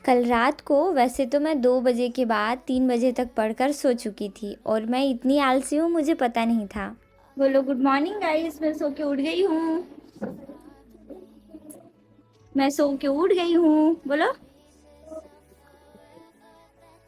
कल रात को वैसे तो मैं 2 बजे के बाद 3 बजे तक पढ़कर सो चुकी थी और मैं इतनी आलसी हूँ मुझे पता नहीं था। बोलो गुड मॉर्निंग गाइस, मैं सो के उठ गई हूँ। मैं सो के उठ गई हूँ, बोलो।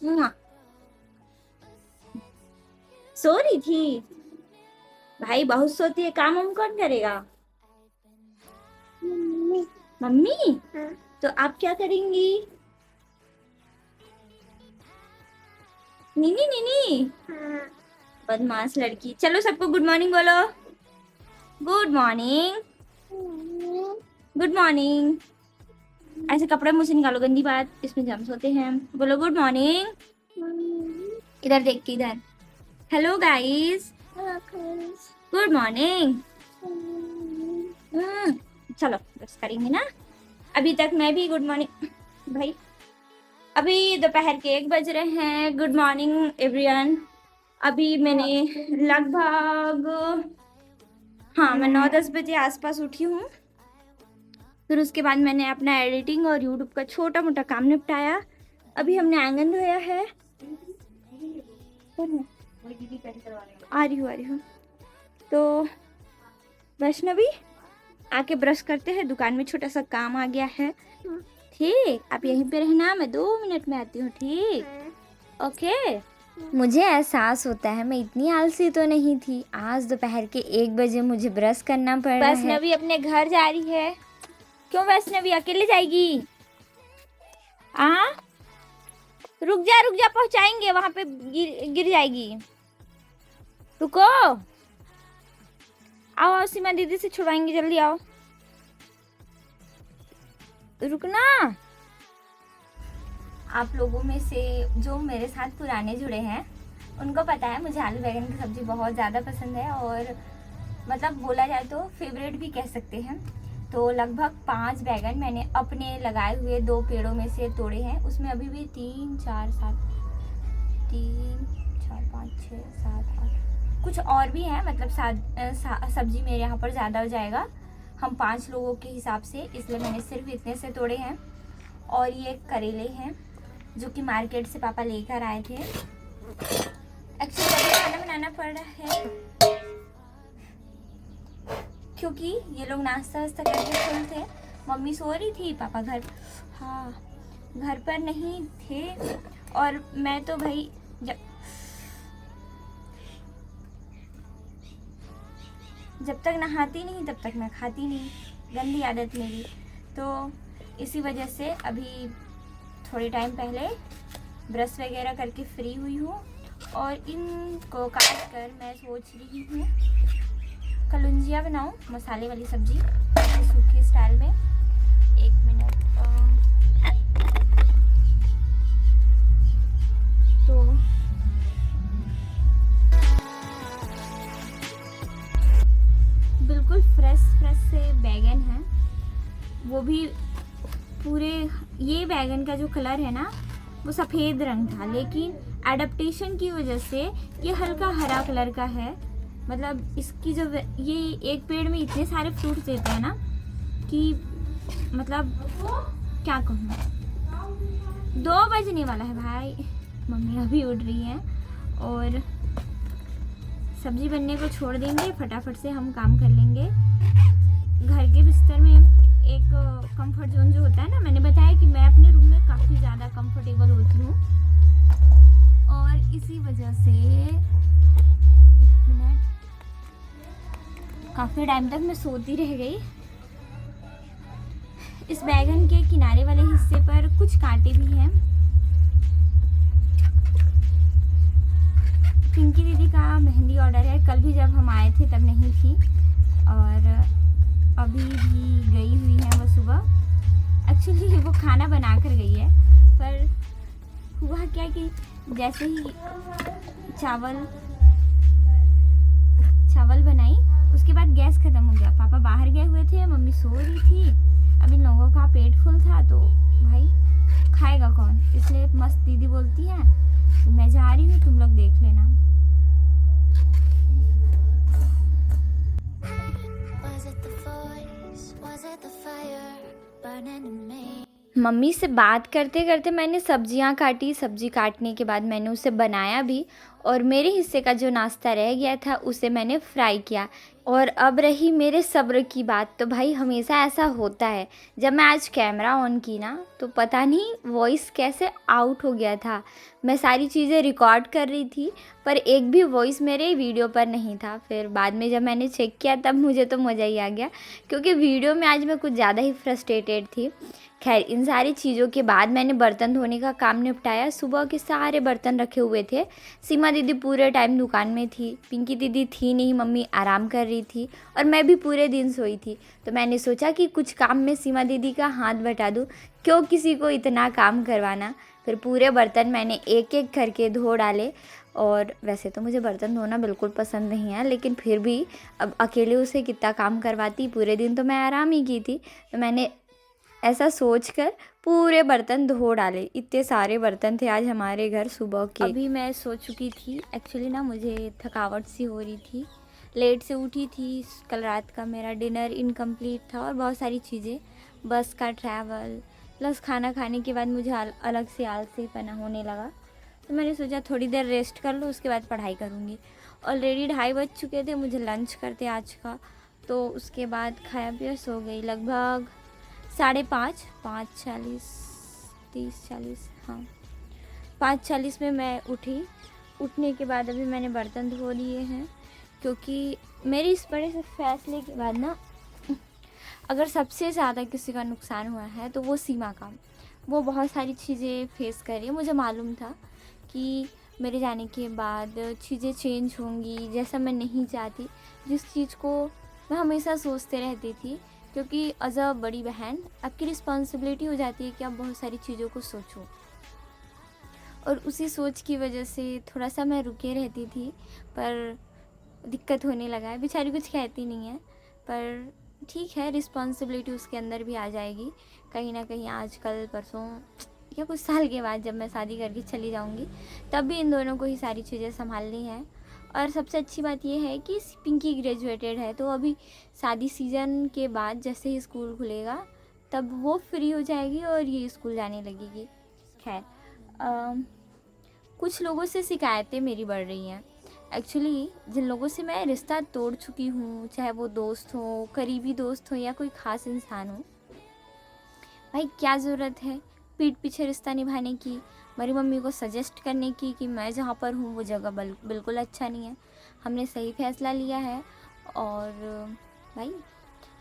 मुआ। सो रही थी भाई, बहुत सोती है, काम हम कौन करेगा? मम्मी। मम्मी? हाँ। तो आप क्या करेंगी? नीनी नीनी। हाँ। बदमाश लड़की। चलो सबको गुड मॉर्निंग बोलो। Good morning. Good morning. ऐसे कपड़े मुंह से निकालो, गंदी बात, इसमें जम्स होते हैं। बोलो गुड मॉर्निंग। इधर देख के, इधर। Hello guys. Good morning. चलो बस करेंगे ना। अभी तक मैं भी गुड मॉर्निंग भाई। अभी दोपहर के 1 बज रहे हैं। Good morning everyone. अभी मैंने लगभग, हाँ, मैं 9-10 बजे आसपास उठी हूँ। फिर उसके बाद मैंने अपना एडिटिंग और यूट्यूब का छोटा मोटा काम निपटाया। अभी हमने आंगन धोया है। आ रही हूँ। तो वैष्णवी, आके ब्रश करते हैं, दुकान में छोटा सा काम आ गया है। ठीक, आप यहीं पे रहना, मैं 2 मिनट में आती हूँ। ठीक, ओके। मुझे एहसास होता है मैं इतनी आलसी तो नहीं थी। आज दोपहर के 1 बजे मुझे ब्रश करना पड़ रहा है। वैष्णवी अपने घर जा रही है। क्यों वैष्णवी अकेले जाएगी? रुक जा पहुंचाएंगे, वहां पे गिर जाएगी। रुको, आओ सीमा दीदी से छुड़वाएंगे, जल्दी आओ। रुकना। आप लोगों में से जो मेरे साथ पुराने जुड़े हैं उनको पता है मुझे आलू बैंगन की सब्जी बहुत ज़्यादा पसंद है, और मतलब बोला जाए तो फेवरेट भी कह सकते हैं। तो लगभग 5 बैगन मैंने अपने लगाए हुए 2 पेड़ों में से तोड़े हैं। उसमें अभी भी 3 4 5 6 7 8 कुछ और भी हैं, मतलब सब्जी मेरे यहाँ पर ज़्यादा हो जाएगा हम 5 लोगों के हिसाब से, इसलिए मैंने सिर्फ इतने से तोड़े हैं। और ये करेले हैं जो कि मार्केट से पापा लेकर आए थे। एक्चुअली अभी खाना बनाना पड़ रहा है क्योंकि ये लोग नाश्ता वास्ता करके फुल थे। मम्मी सो रही थी, पापा घर पर नहीं थे। और मैं तो भाई जब तक नहाती नहीं तब तक मैं खाती नहीं, गंदी आदत मेरी। तो इसी वजह से अभी थोड़े टाइम पहले ब्रश वगैरह करके फ्री हुई हूँ और इनको काट कर मैं सोच रही हूँ कलुंजिया बनाऊँ, मसाले वाली सब्जी सूखे स्टाइल में। 1 मिनट। तो बिल्कुल फ्रेश से बैगन है, वो भी पूरे। ये बैगन का जो कलर है ना वो सफ़ेद रंग था, लेकिन एडाप्टेशन की वजह से ये हल्का हरा कलर का है। मतलब इसकी जो ये एक पेड़ में इतने सारे फ्रूट्स देते हैं ना कि मतलब क्या कहूँ। 2 बजने वाला है भाई, मम्मी अभी उठ रही हैं और सब्जी बनने को छोड़ देंगे, फटाफट से हम काम कर लेंगे। घर के बिस्तर में एक कंफर्ट जोन जो होता है ना, मैंने बताया कि मैं अपने रूम में काफ़ी ज़्यादा कंफर्टेबल होती हूँ और इसी वजह से 1 मिनट, काफ़ी टाइम तक मैं सोती रह गई। इस बैगन के किनारे वाले हिस्से पर कुछ कांटे भी हैं। पिंकी दीदी का मेहंदी ऑर्डर है, कल भी जब हम आए थे तब नहीं थी और अभी भी गई हुई है वो सुबह। एक्चुअली वो खाना बना कर गई है, पर हुआ क्या कि जैसे ही चावल बनाई उसके बाद गैस ख़त्म हो गया। पापा बाहर गए हुए थे, मम्मी सो रही थी, अब इन लोगों का पेट फुल था तो भाई खाएगा कौन, इसलिए मस्त दीदी बोलती है तो मैं जा रही हूँ, तुम लोग देख लेना। मम्मी से बात करते करते मैंने सब्जियां काटी, सब्जी काटने के बाद मैंने उसे बनाया भी, और मेरे हिस्से का जो नाश्ता रह गया था उसे मैंने फ्राई किया। और अब रही मेरे सब्र की बात, तो भाई हमेशा ऐसा होता है, जब मैं आज कैमरा ऑन की ना तो पता नहीं वॉइस कैसे आउट हो गया था। मैं सारी चीज़ें रिकॉर्ड कर रही थी पर एक भी वॉइस मेरे वीडियो पर नहीं था। फिर बाद में जब मैंने चेक किया तब मुझे तो मज़ा ही आ गया, क्योंकि वीडियो में आज मैं कुछ ज़्यादा ही फ्रस्ट्रेटेड थी। खैर, इन सारी चीज़ों के बाद मैंने बर्तन धोने का काम निपटाया। सुबह के सारे बर्तन रखे हुए थे। सीमा दीदी पूरे टाइम दुकान में थी, पिंकी दीदी थी नहीं, मम्मी आराम कर रही थी और मैं भी पूरे दिन सोई थी। तो मैंने सोचा कि कुछ काम में सीमा दीदी का हाथ बटा दूँ, क्यों किसी को इतना काम करवाना। फिर पूरे बर्तन मैंने एक एक करके धो डाले। और वैसे तो मुझे बर्तन धोना बिल्कुल पसंद नहीं है, लेकिन फिर भी अब अकेले उसे कितना काम करवाती, पूरे दिन तो मैं आराम ही की थी। तो मैंने ऐसा सोचकर पूरे बर्तन धो डाले। इतने सारे बर्तन थे आज हमारे घर सुबह के। अभी मैं सो चुकी थी। एक्चुअली ना मुझे थकावट सी हो रही थी, लेट से उठी थी। कल रात का मेरा डिनर इनकम्प्लीट था और बहुत सारी चीज़ें, बस का ट्रैवल प्लस खाना खाने के बाद मुझे अलग से आलसीपना होने लगा। तो मैंने सोचा थोड़ी देर रेस्ट कर लो, उसके बाद पढ़ाई करूँगी। ऑलरेडी 2:30 बज चुके थे मुझे लंच करते आज का। तो उसके बाद खाया पिया सो गई। लगभग 5:30, 5:40, 30:40, हाँ 5:40 में मैं उठी। उठने के बाद अभी मैंने बर्तन धो लिए हैं, क्योंकि मेरे इस बड़े से फैसले के बाद ना अगर सबसे ज़्यादा किसी का नुकसान हुआ है तो वो सीमा का। वो बहुत सारी चीज़ें फेस कर रही है। मुझे मालूम था कि मेरे जाने के बाद चीज़ें चेंज होंगी, जैसा मैं नहीं चाहती, जिस चीज़ को मैं हमेशा सोचते रहती थी। क्योंकि एज अ बड़ी बहन आपकी रिस्पॉन्सिबिलिटी हो जाती है कि आप बहुत सारी चीज़ों को सोचो, और उसी सोच की वजह से थोड़ा सा मैं रुके रहती थी। पर दिक्कत होने लगा है। बेचारी कुछ कहती नहीं है, पर ठीक है, रिस्पॉन्सिबिलिटी उसके अंदर भी आ जाएगी कहीं ना कहीं। आज कल परसों या कुछ साल के बाद जब मैं शादी करके चली जाऊंगी, तब भी इन दोनों को ही सारी चीज़ें संभालनी है। और सबसे अच्छी बात यह है कि पिंकी ग्रेजुएटेड है, तो अभी शादी सीज़न के बाद जैसे ही स्कूल खुलेगा तब वो फ्री हो जाएगी और ये स्कूल जाने लगेगी। खैर, कुछ लोगों से शिकायतें मेरी बढ़ रही हैं। एक्चुअली जिन लोगों से मैं रिश्ता तोड़ चुकी हूँ, चाहे वो दोस्त हो, करीबी दोस्त हो या कोई ख़ास इंसान हो, भाई क्या ज़रूरत है पीठ पीछे रिश्ता निभाने की, मेरी मम्मी को सजेस्ट करने की कि मैं जहाँ पर हूँ वो जगह बिल्कुल अच्छा नहीं है। हमने सही फैसला लिया है। और भाई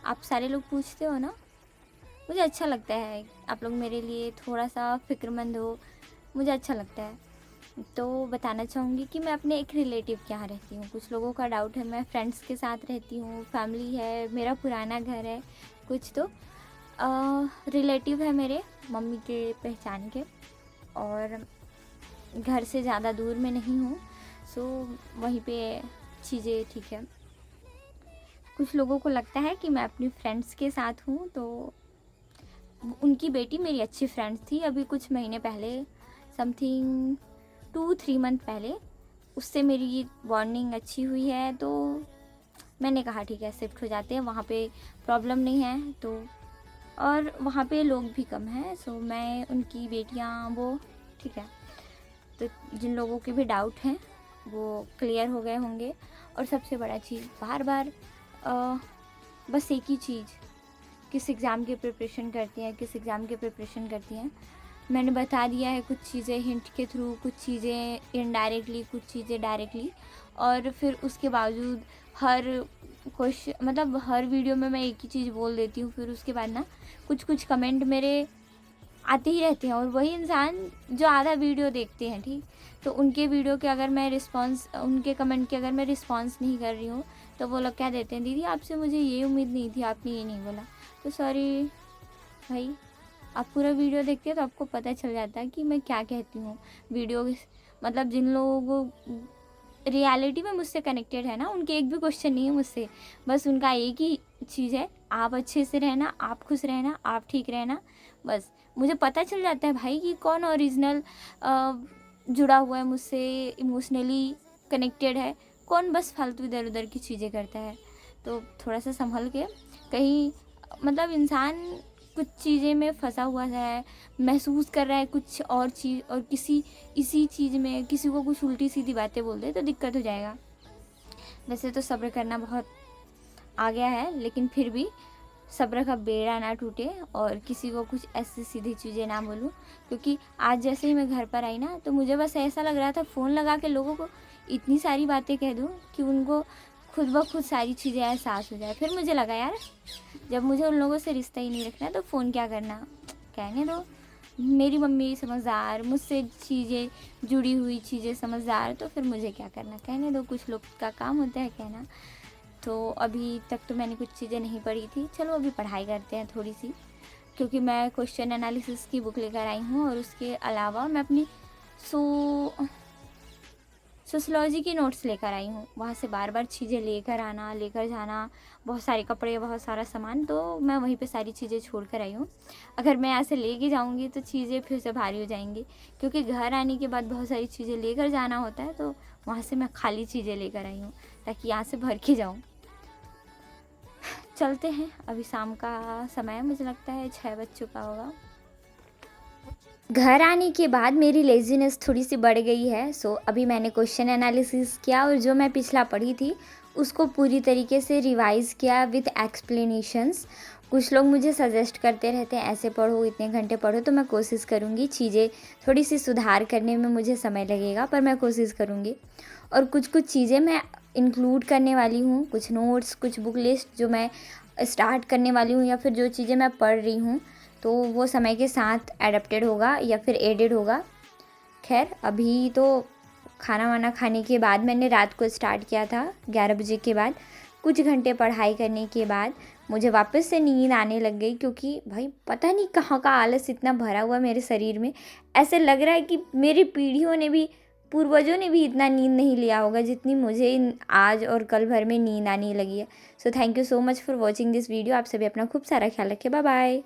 आप सारे लोग पूछते हो ना, मुझे अच्छा लगता है आप लोग मेरे लिए थोड़ा सा फ़िक्रमंद हो, मुझे अच्छा लगता है। तो बताना चाहूँगी कि मैं अपने एक रिलेटिव के यहाँ रहती हूँ। कुछ लोगों का डाउट है मैं फ्रेंड्स के साथ रहती हूँ, फैमिली है, मेरा पुराना घर है। कुछ तो रिलेटिव है मेरे मम्मी के पहचान के, और घर से ज़्यादा दूर में नहीं हूँ। सो वहीं पे चीज़ें ठीक है। कुछ लोगों को लगता है कि मैं अपनी फ्रेंड्स के साथ हूँ, तो उनकी बेटी मेरी अच्छी फ्रेंड्स थी। अभी कुछ महीने पहले, समथिंग 2-3 मंथ पहले, उससे मेरी बॉन्डिंग अच्छी हुई है। तो मैंने कहा ठीक है शिफ्ट हो जाते हैं, वहाँ पे प्रॉब्लम नहीं है। तो और वहाँ पे लोग भी कम हैं, सो मैं उनकी बेटियाँ वो ठीक है। तो जिन लोगों के भी डाउट हैं वो क्लियर हो गए होंगे। और सबसे बड़ा चीज़, बार बार बस एक ही चीज़, किस एग्ज़ाम की प्रिपरेशन करती हैं, किस एग्ज़ाम की प्रिपरेशन करती हैं। मैंने बता दिया है कुछ चीज़ें हिंट के थ्रू, कुछ चीज़ें इनडायरेक्टली, कुछ चीज़ें डायरेक्टली। और फिर उसके बावजूद हर क्वेश्चन, मतलब हर वीडियो में मैं एक ही चीज़ बोल देती हूँ। फिर उसके बाद ना कुछ कमेंट मेरे आते ही रहते हैं, और वही इंसान जो आधा वीडियो देखते हैं, ठीक, तो उनके वीडियो के अगर मैं रिस्पांस, उनके कमेंट के अगर मैं रिस्पांस नहीं कर रही हूँ, तो वो लोग क्या देते हैं, दीदी आपसे मुझे ये उम्मीद नहीं थी, आपने ये नहीं बोला। तो सॉरी भाई, आप पूरा वीडियो देखते हैं तो आपको पता चल जाता है कि मैं क्या कहती हूँ। वीडियो मतलब जिन लोगों को रियलिटी में मुझसे कनेक्टेड है ना, उनके एक भी क्वेश्चन नहीं है मुझसे, बस उनका एक ही चीज़ है, आप अच्छे से रहना, आप खुश रहना, आप ठीक रहना। बस मुझे पता चल जाता है भाई कि कौन ओरिजिनल जुड़ा हुआ है मुझसे, इमोशनली कनेक्टेड है, कौन बस फालतू इधर उधर की चीज़ें करता है। तो थोड़ा सा संभल के, कहीं मतलब इंसान कुछ चीज़ें में फंसा हुआ है, महसूस कर रहा है कुछ और चीज़, और इसी चीज़ में किसी को कुछ उल्टी सीधी बातें बोल दे तो दिक्कत हो जाएगा। वैसे तो सब्र करना बहुत आ गया है, लेकिन फिर भी सब्र का बेड़ा ना टूटे और किसी को कुछ ऐसी सीधी चीज़ें ना बोलूँ। क्योंकि आज जैसे ही मैं घर पर आई ना, तो मुझे बस ऐसा लग रहा था फ़ोन लगा के लोगों को इतनी सारी बातें कह दूँ कि उनको खुद ब खुद सारी चीज़ें एहसास हो जाए। फिर मुझे लगा यार, जब मुझे उन लोगों से रिश्ता ही नहीं रखना है तो फ़ोन क्या करना, कहने दो। मेरी मम्मी समझदार, मुझसे चीज़ें जुड़ी हुई चीज़ें समझदार, तो फिर मुझे क्या करना, कहने दो। कुछ लोग का काम होता है कहना। तो अभी तक तो मैंने कुछ चीज़ें नहीं पढ़ी थी, चलो अभी पढ़ाई करते हैं थोड़ी सी, क्योंकि मैं क्वेश्चन एनालिसिस की बुक लेकर आई हूँ और उसके अलावा मैं अपनी सोशलॉजी की नोट्स लेकर आई हूँ। वहाँ से बार बार चीज़ें लेकर जाना, बहुत सारे कपड़े, बहुत सारा सामान, तो मैं वहीं पे सारी चीज़ें छोड़ कर आई हूँ। अगर मैं यहाँ से लेके जाऊँगी तो चीज़ें फिर से भारी हो जाएंगी, क्योंकि घर आने के बाद बहुत सारी चीज़ें लेकर जाना होता है, तो वहाँ से मैं खाली चीज़ें लेकर आई हूँ ताकि यहाँ से भर के जाऊँ। चलते हैं, अभी शाम का समय है, मुझे लगता है 6 बज चुका होगा। घर आने के बाद मेरी लेज़ीनेस थोड़ी सी बढ़ गई है। सो अभी मैंने क्वेश्चन एनालिसिस किया और जो मैं पिछला पढ़ी थी उसको पूरी तरीके से रिवाइज़ किया विथ एक्सप्लेनेशंस। कुछ लोग मुझे सजेस्ट करते रहते हैं ऐसे पढ़ो, इतने घंटे पढ़ो, तो मैं कोशिश करूँगी। चीज़ें थोड़ी सी सुधार करने में मुझे समय लगेगा, पर मैं कोशिश करूँगी। और कुछ चीज़ें मैं इंक्लूड करने वाली हूँ, कुछ नोट्स, कुछ बुक लिस्ट जो मैं स्टार्ट करने वाली हूँ, या फिर जो चीज़ें मैं पढ़ रही हूँ तो वो समय के साथ एडेप्टेड होगा या फिर एडेड होगा। खैर, अभी तो खाना वाना खाने के बाद मैंने रात को स्टार्ट किया था 11 बजे के बाद। कुछ घंटे पढ़ाई करने के बाद मुझे वापस से नींद आने लग गई, क्योंकि भाई पता नहीं कहाँ का आलस इतना भरा हुआ मेरे शरीर में। ऐसे लग रहा है कि मेरी पीढ़ियों ने भी, पूर्वजों ने भी इतना नींद नहीं लिया होगा जितनी मुझे आज और कल भर में नींद आने लगी है। So thank you so much for watching this video. आप सभी अपना खूब सारा ख्याल रखें। Bye bye.